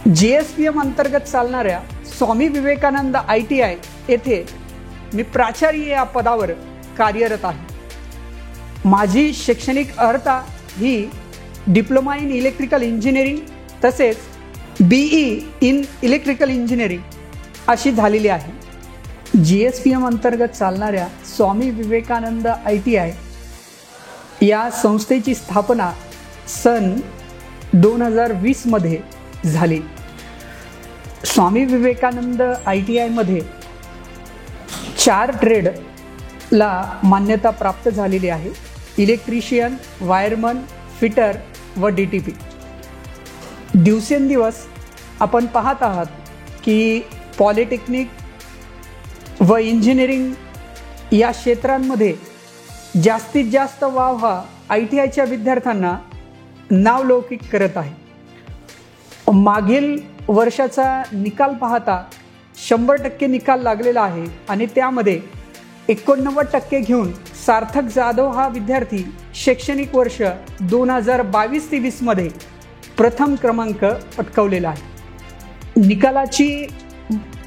JSPM अंतर्गत चालणाऱ्या Swami Vivekananda ITI येथे मी प्राचार्य या पदावर कार्यरत आहे। माझी शैक्षणिक अर्हता ही डिप्लोमा इन इलेक्ट्रिकल इंजिनिअरिंग तसेच BE इन इलेक्ट्रिकल इंजिनिअरिंग अशी झालेली आहे। JSPM अंतर्गत चालणाऱ्या स्वामी विवेकानंद ITI या संस्थेची स्थापना सन 2020 मध्ये झाली। स्वामी विवेकानंद ITI मध्ये 4 ट्रेडला मान्यता प्राप्त झालेली आहे। इलेक्ट्रिशियन, वायरमन, फिटर व DTP। दिवसेंदिवस आपण पाहत आहात की पॉलिटेक्निक व इंजिनिअरिंग या क्षेत्रांमध्ये जास्तीत जास्त वाव हा ITIच्या विद्यार्थ्यांना नावलौकिक करत आहे। मागील वर्षाचा निकाल पाहता 100% निकाल लागलेला आहे आणि त्यामध्ये 89% घेऊन सार्थक जाधव हा विद्यार्थी शैक्षणिक वर्ष 2022-23 मध्ये प्रथम क्रमांक पटकावलेला आहे। निकालाची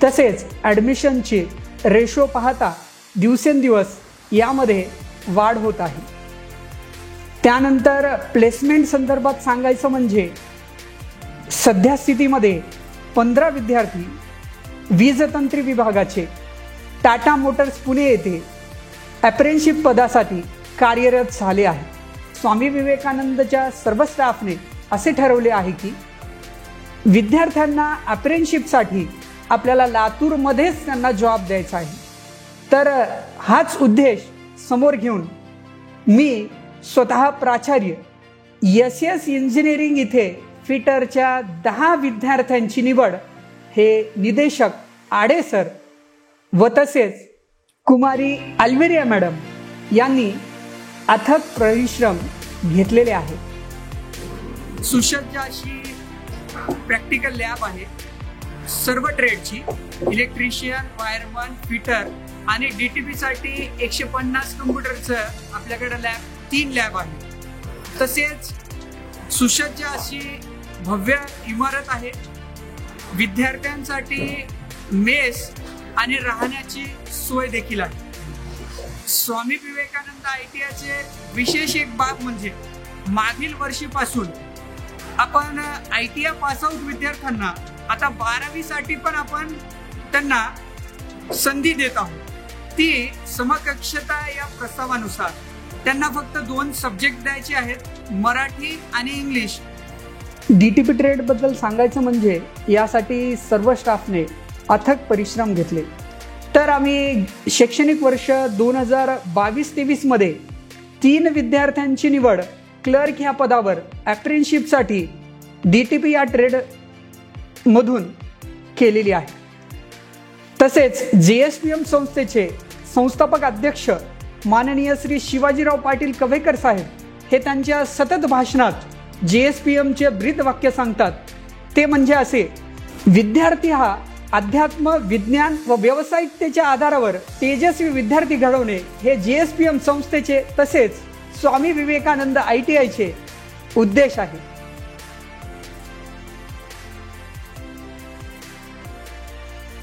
तसेच ॲडमिशनची रेशो पाहता दिवसेंदिवस यामध्ये वाढ होत आहे। त्यानंतर प्लेसमेंट संदर्भात सांगायचं म्हणजे सध्या स्थितीमध्ये 15 विद्यार्थी वीजतंत्री विभागाचे टाटा मोटर्स पुणे येथे अप्रेंटिसशिप पदासाठी कार्यरत झाले आहेत। स्वामी विवेकानंदच्या सर्व स्टाफने असे ठरवले आहे की विद्यार्थ्यांना अप्रेंटिसशिपसाठी आपल्याला लातूरमध्येच त्यांना जॉब द्यायचा आहे। तर हाच उद्देश समोर घेऊन मी स्वतः प्राचार्य SS इंजिनिअरिंग इथे फिटरच्या 10 विद्यार्थ्यांची निवड हे निदेशक आडे सर व तसेच कुमारी अल्वेरिया मॅडम यांनी अथक परिश्रम घेतलेले आहेत। सुसज्ज अशी प्रॅक्टिकल लॅब आहे। सर्व ट्रेडची इलेक्ट्रिशियन, वायरमन, फिटर आणि DTP साठी 150 कम्प्युटरचं आपल्याकडे 3 लॅब आहे। तसेच सुसज्ज अशी भव्य इमारत आहे। विद्यार्थ्यांसाठी मेस आणि राहण्याची सोय देखील आहे। स्वामी विवेकानंद ITIचे विशेष एक बाब म्हणजे मागील वर्षीपासून आपण ITI पासआउट विद्यार्थ्यांना आता 12वी साठी पण आपण त्यांना संधी देत आहोत। ती समकक्षता या प्रस्तावानुसार त्यांना फक्त 2 सब्जेक्ट द्यायचे आहेत, मराठी आणि इंग्लिश। DTP ट्रेड बद्दल सांगायचं म्हणजे यासाठी सर्व स्टाफने अथक परिश्रम घेतले। तर आम्ही शैक्षणिक वर्ष 2022-23 मध्ये 3 विद्यार्थ्यांची निवड क्लर्क या पदावर अप्रेंटिसशिपसाठी DTP या ट्रेड मधून केलेली आहे। तसेच JSPM संस्थेचे संस्थापक अध्यक्ष माननीय श्री शिवाजीराव पाटील कव्हेकर साहेब हे त्यांच्या सतत भाषणात JSPMचे ब्रीद वाक्य सांगतात। ते म्हणजे असे: विद्यार्थी हा अध्यात्म, विज्ञान व व्यावसायिकतेच्या आधारावर तेजस्वी विद्यार्थी घडवणे हे JSPM संस्थेचे तसेच स्वामी विवेकानंद ITIचे उद्देश आहे।